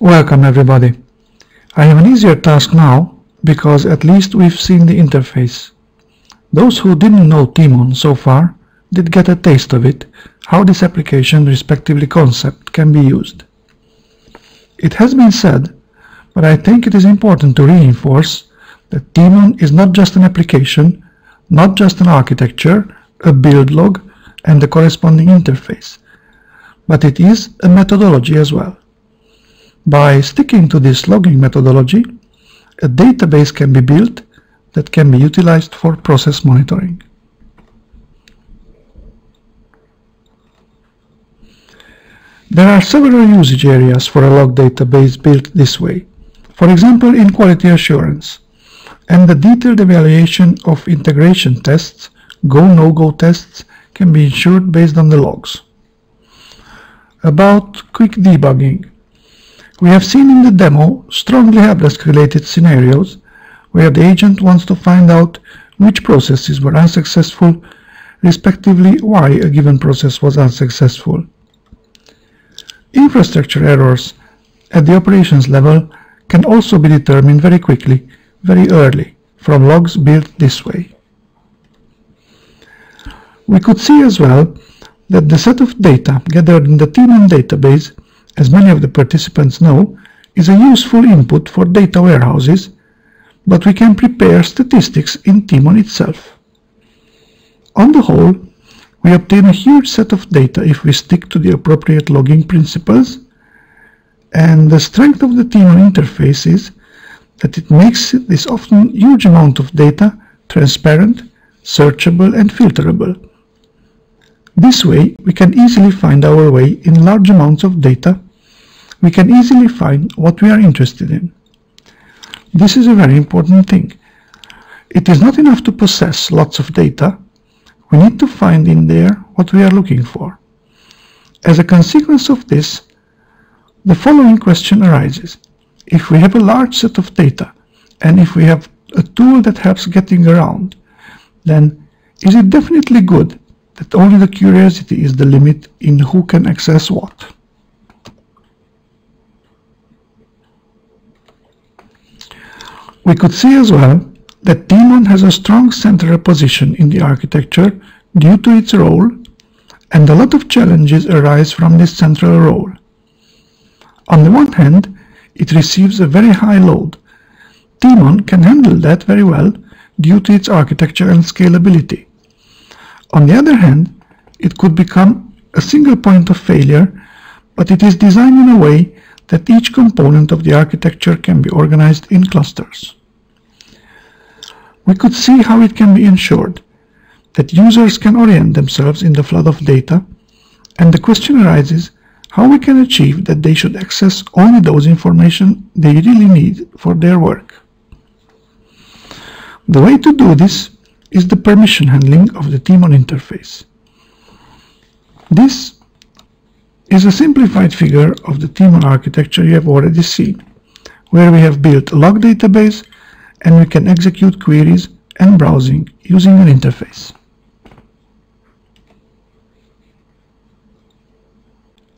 Welcome everybody. I have an easier task now because at least we've seen the interface. Those who didn't know Timon so far did get a taste of it, how this application, respectively concept, can be used. It has been said, but I think it is important to reinforce that Timon is not just an application, not just an architecture, a build log, and the corresponding interface, but it is a methodology as well. By sticking to this logging methodology, a database can be built that can be utilized for process monitoring. There are several usage areas for a log database built this way. For example, in quality assurance, and the detailed evaluation of integration tests, go-no-go tests, can be ensured based on the logs. About quick debugging. We have seen in the demo strongly helpdesk-related scenarios where the agent wants to find out which processes were unsuccessful, respectively why a given process was unsuccessful. Infrastructure errors at the operations level can also be determined very quickly, very early, from logs built this way. We could see as well that the set of data gathered in the Timon database, as many of the participants know, is a useful input for data warehouses, but we can prepare statistics in Timon itself. On the whole, we obtain a huge set of data if we stick to the appropriate logging principles, and the strength of the Timon interface is that it makes this often huge amount of data transparent, searchable, and filterable. This way, we can easily find our way in large amounts of data. We can easily find what we are interested in. This is a very important thing. It is not enough to possess lots of data. We need to find in there what we are looking for. As a consequence of this, the following question arises. If we have a large set of data, and if we have a tool that helps getting around, then is it definitely good that only the curiosity is the limit in who can access what? We could see as well that Timon has a strong central position in the architecture due to its role, and a lot of challenges arise from this central role. On the one hand, it receives a very high load. Timon can handle that very well due to its architecture and scalability. On the other hand, it could become a single point of failure, but it is designed in a way that each component of the architecture can be organized in clusters. We could see how it can be ensured that users can orient themselves in the flood of data, and the question arises how we can achieve that they should access only those information they really need for their work. The way to do this is the permission handling of the Timon interface. This is a simplified figure of the Timon architecture you have already seen, where we have built a log database and we can execute queries and browsing using an interface.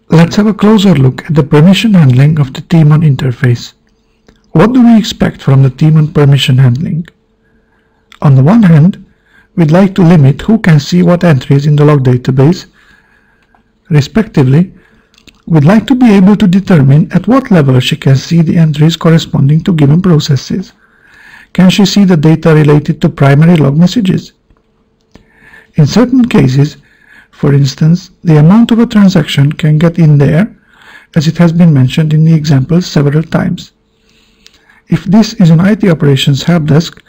Let's have a closer look at the permission handling of the Timon interface. What do we expect from the Timon permission handling? On the one hand, we'd like to limit who can see what entries in the log database. Respectively, we'd like to be able to determine at what level she can see the entries corresponding to given processes. Can she see the data related to primary log messages? In certain cases, for instance, the amount of a transaction can get in there, as it has been mentioned in the examples several times. If this is an IT operations helpdesk,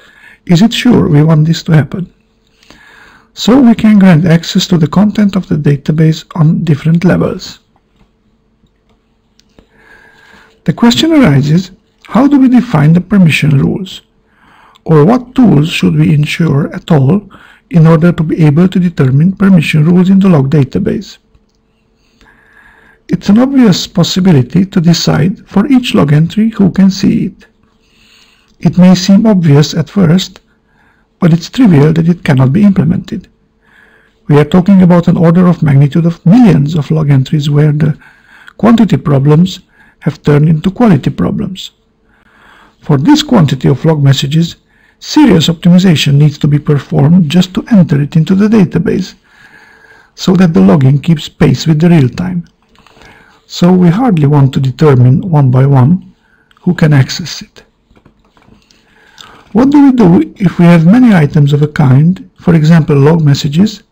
is it sure we want this to happen? So we can grant access to the content of the database on different levels. The question arises, how do we define the permission rules? Or what tools should we ensure at all in order to be able to determine permission rules in the log database? It's an obvious possibility to decide for each log entry who can see it. It may seem obvious at first, but it's trivial that it cannot be implemented. We are talking about an order of magnitude of millions of log entries where the quantity problems have turned into quality problems. For this quantity of log messages, serious optimization needs to be performed just to enter it into the database, so that the logging keeps pace with the real time. So we hardly want to determine one by one who can access it. What do we do if we have many items of a kind, for example log messages,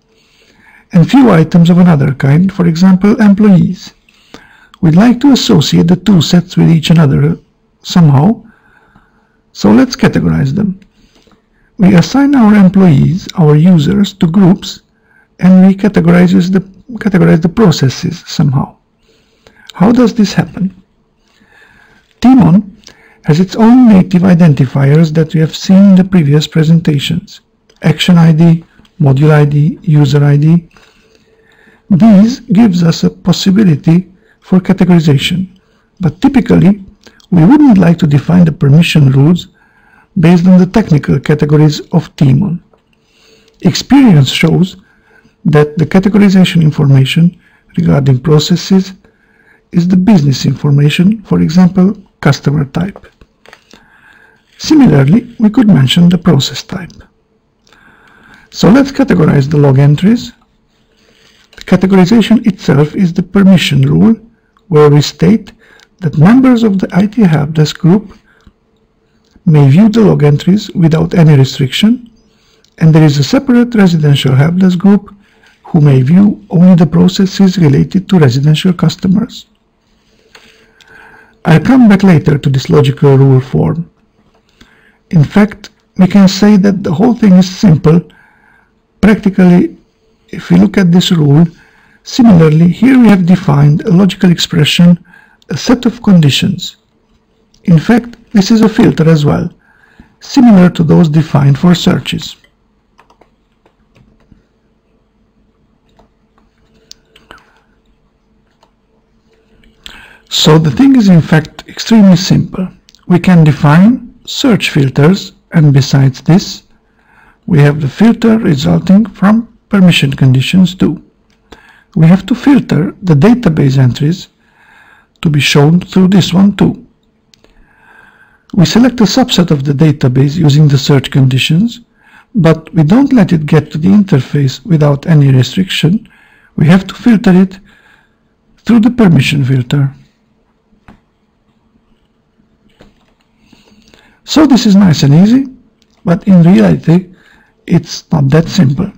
and few items of another kind, for example employees? We'd like to associate the two sets with each other somehow, so let's categorize them. We assign our employees, our users, to groups, and we categorize the processes somehow. How does this happen? Timon has its own native identifiers that we have seen in the previous presentations. Action ID, module ID, user ID. These gives us a possibility for categorization, but typically we wouldn't like to define the permission rules based on the technical categories of Timon. Experience shows that the categorization information regarding processes is the business information, for example, customer type. Similarly, we could mention the process type. So let's categorize the log entries. The categorization itself is the permission rule, where we state that members of the IT helpdesk group may view the log entries without any restriction, and there is a separate residential helpdesk group who may view only the processes related to residential customers. I'll come back later to this logical rule form. In fact, we can say that the whole thing is simple. Practically, if we look at this rule, similarly, here we have defined a logical expression, a set of conditions. In fact, this is a filter as well, similar to those defined for searches. So the thing is in fact extremely simple. We can define search filters, and besides this, we have the filter resulting from permission conditions too. We have to filter the database entries to be shown through this one too. We select a subset of the database using the search conditions, but we don't let it get to the interface without any restriction. We have to filter it through the permission filter. So this is nice and easy, but in reality it's not that simple.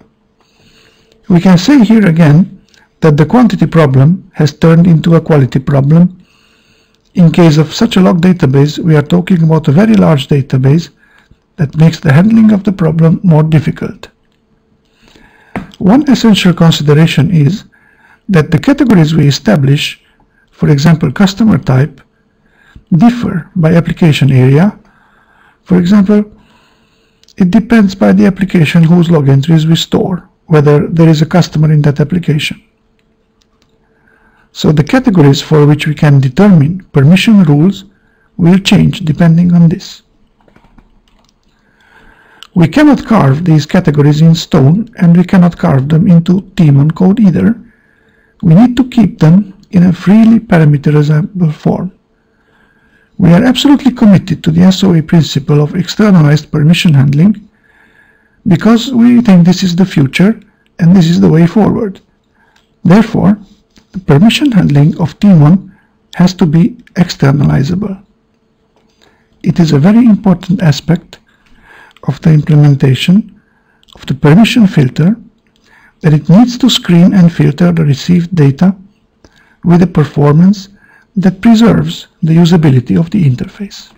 We can say here again that the quantity problem has turned into a quality problem. In case of such a log database, we are talking about a very large database that makes the handling of the problem more difficult. One essential consideration is that the categories we establish, for example customer type, differ by application area. For example, it depends by the application whose log entries we store, whether there is a customer in that application. So the categories for which we can determine permission rules will change depending on this. We cannot carve these categories in stone, and we cannot carve them into Timon code either. We need to keep them in a freely parameterizable form. We are absolutely committed to the SOA principle of externalized permission handling because we think this is the future and this is the way forward. Therefore, the permission handling of Timon has to be externalizable. It is a very important aspect of the implementation of the permission filter that it needs to screen and filter the received data with a performance that preserves the usability of the interface.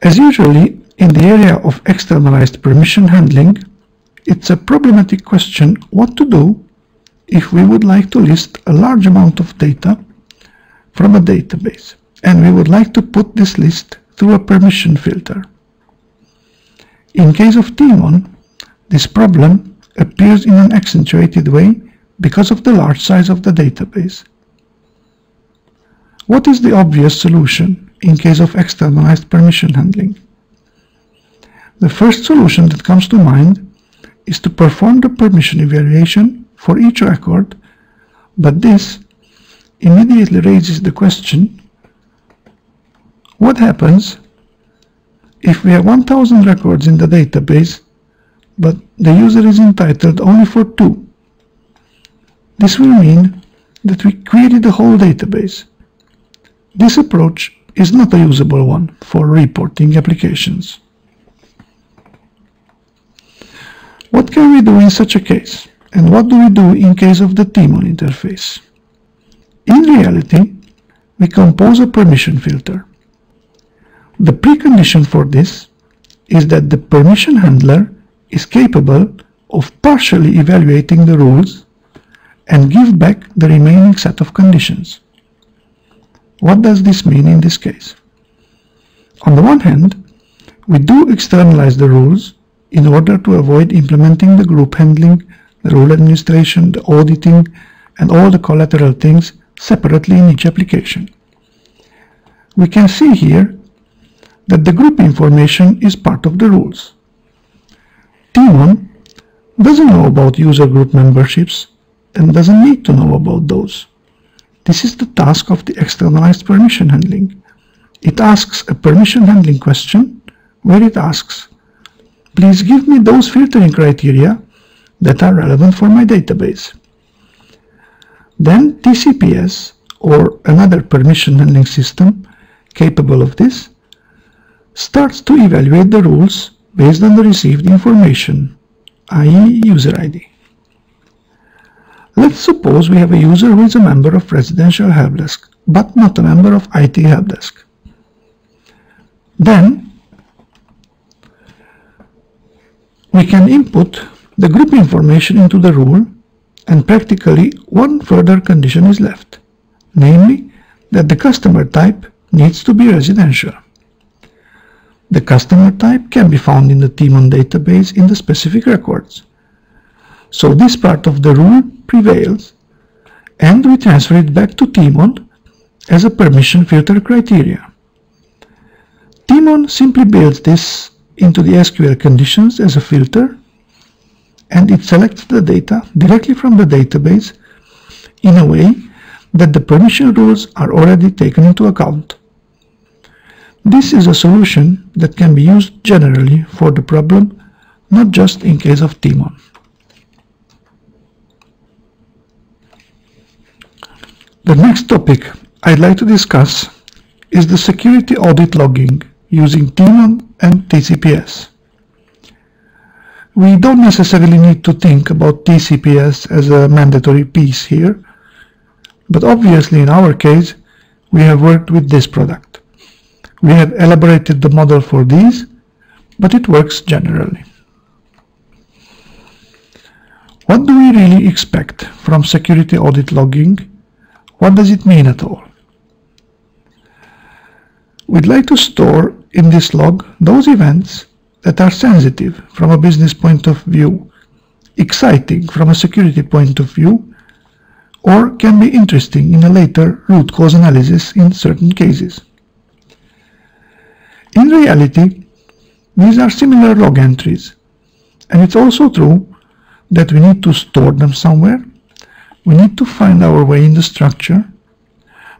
As usually in the area of externalized permission handling, it's a problematic question what to do if we would like to list a large amount of data from a database and we would like to put this list through a permission filter. In case of Timon, this problem appears in an accentuated way because of the large size of the database. What is the obvious solution in case of externalized permission handling? The first solution that comes to mind is to perform the permission evaluation for each record, but this immediately raises the question, what happens if we have 1000 records in the database, but the user is entitled only for 2? This will mean that we query the whole database. This approach is not a usable one for reporting applications. What can we do in such a case? And what do we do in case of the Timon interface? In reality, we compose a permission filter. The precondition for this is that the permission handler is capable of partially evaluating the rules and give back the remaining set of conditions. What does this mean in this case? On the one hand, we do externalize the rules in order to avoid implementing the group handling, the rule administration, the auditing, and all the collateral things separately in each application. We can see here that the group information is part of the rules. Timon doesn't know about user group memberships and doesn't need to know about those. This is the task of the externalized permission handling. It asks a permission handling question where it asks, please give me those filtering criteria that are relevant for my database. Then TCPS, or another permission handling system capable of this, starts to evaluate the rules based on the received information, i.e. user ID. Let's suppose we have a user who is a member of residential helpdesk, but not a member of IT helpdesk. Then we can input the group information into the rule, and practically one further condition is left, namely that the customer type needs to be residential. The customer type can be found in the Timon database in the specific records. So this part of the rule prevails, and we transfer it back to Timon as a permission filter criteria. Timon simply builds this into the SQL conditions as a filter, and it selects the data directly from the database in a way that the permission rules are already taken into account. This is a solution that can be used generally for the problem, not just in case of Timon. The next topic I'd like to discuss is the security audit logging using Timon and TCPS. We don't necessarily need to think about TCPS as a mandatory piece here, but obviously in our case we have worked with this product. We have elaborated the model for these, but it works generally. What do we really expect from security audit logging? What does it mean at all? We'd like to store in this log those events that are sensitive from a business point of view, exciting from a security point of view, or can be interesting in a later root cause analysis in certain cases. In reality, these are similar log entries, and it's also true that we need to store them somewhere. We need to find our way in the structure.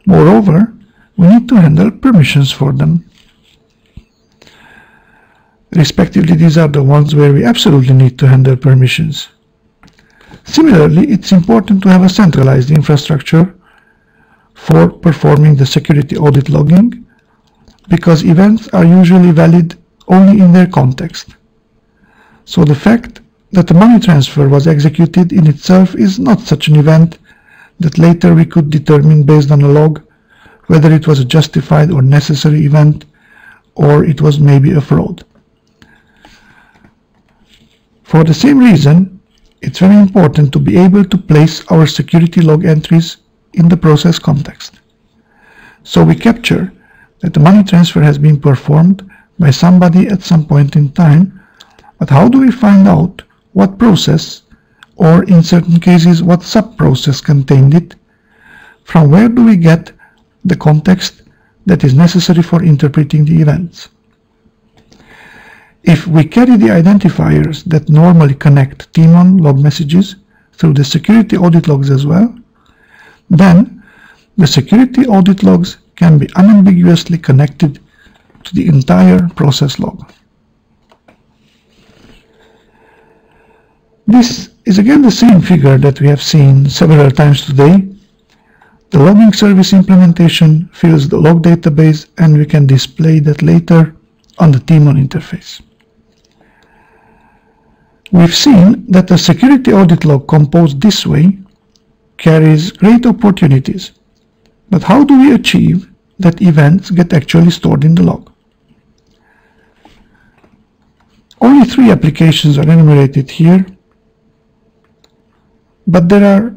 Moreover, we need to handle permissions for them. Respectively, these are the ones where we absolutely need to handle permissions. Similarly, it's important to have a centralized infrastructure for performing the security audit logging, because events are usually valid only in their context. So the fact that the money transfer was executed in itself is not such an event that later we could determine based on a log whether it was a justified or necessary event, or it was maybe a fraud. For the same reason, it's very important to be able to place our security log entries in the process context. So we capture that the money transfer has been performed by somebody at some point in time, but how do we find out what process, or in certain cases what sub-process contained it? From where do we get the context that is necessary for interpreting the events? If we carry the identifiers that normally connect Timon log messages through the security audit logs as well, then the security audit logs can be unambiguously connected to the entire process log. This is again the same figure that we have seen several times today. The logging service implementation fills the log database, and we can display that later on the Daemon interface. We've seen that a security audit log composed this way carries great opportunities. But how do we achieve that events get actually stored in the log? Only 3 applications are enumerated here, but there are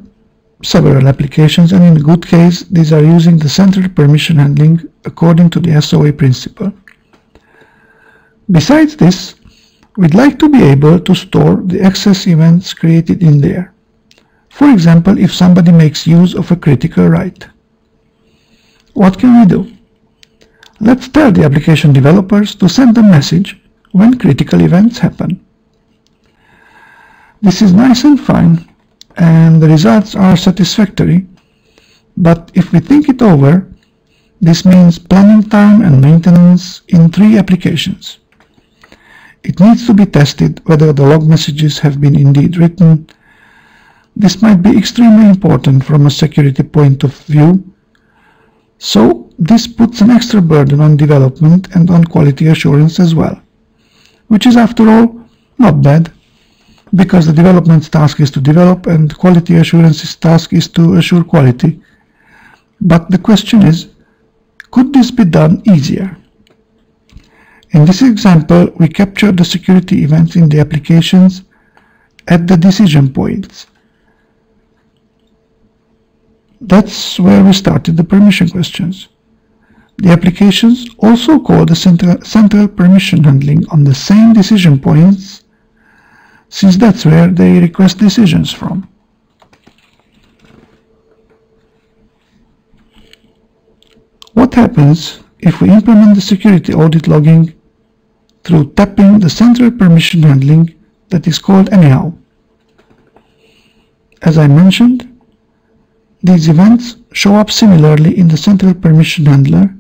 several applications, and in a good case these are using the central permission handling according to the SOA principle. Besides this, we'd like to be able to store the access events created in there. For example, if somebody makes use of a critical write. What can we do? Let's tell the application developers to send a message when critical events happen. This is nice and fine, and the results are satisfactory, but if we think it over, this means planning time and maintenance in 3 applications. It needs to be tested whether the log messages have been indeed written. This might be extremely important from a security point of view, so this puts an extra burden on development and on quality assurance as well, which is after all not bad, because the development's task is to develop and quality assurance's task is to assure quality. But the question is, could this be done easier? In this example, we captured the security events in the applications at the decision points. That's where we started the permission questions. The applications also call the central permission handling on the same decision points, since that's where they request decisions from. What happens if we implement the security audit logging through tapping the central permission handling that is called anyhow? As I mentioned, these events show up similarly in the central permission handler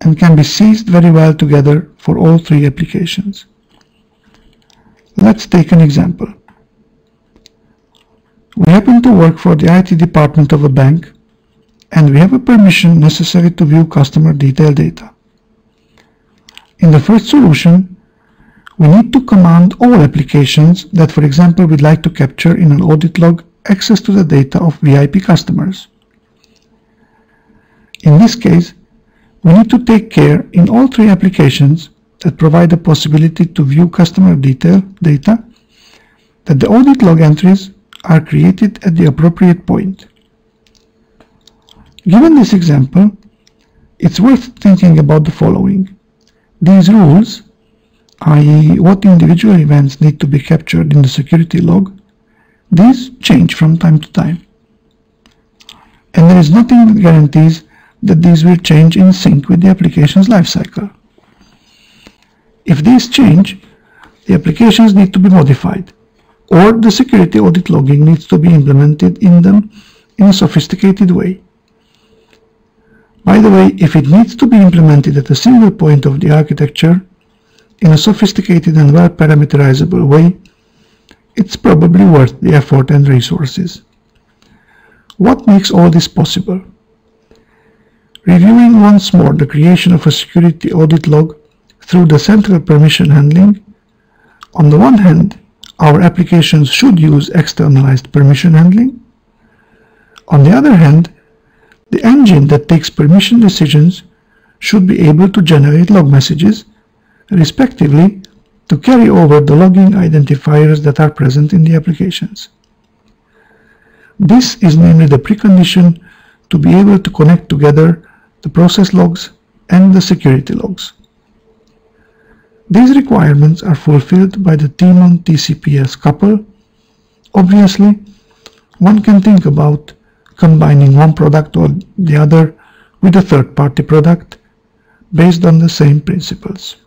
and can be seized very well together for all 3 applications. Let's take an example. We happen to work for the IT department of a bank, and we have a permission necessary to view customer detail data. In the first solution, we need to command all applications that, for example, we'd like to capture in an audit log access to the data of VIP customers. In this case, we need to take care in all 3 applications that provide the possibility to view customer detail data that the audit log entries are created at the appropriate point. Given this example, it's worth thinking about the following. These rules, i.e. what individual events need to be captured in the security log, these change from time to time. And there is nothing that guarantees that these will change in sync with the application's lifecycle. If these change, the applications need to be modified, or the security audit logging needs to be implemented in them in a sophisticated way. By the way, if it needs to be implemented at a single point of the architecture in a sophisticated and well-parameterizable way, it's probably worth the effort and resources. What makes all this possible? Reviewing once more the creation of a security audit log through the central permission handling, on the one hand, our applications should use externalized permission handling. On the other hand, the engine that takes permission decisions should be able to generate log messages, respectively, to carry over the logging identifiers that are present in the applications. This is namely the precondition to be able to connect together the process logs and the security logs. These requirements are fulfilled by the Daemon TCPS couple. Obviously, one can think about combining one product or the other with a third-party product based on the same principles.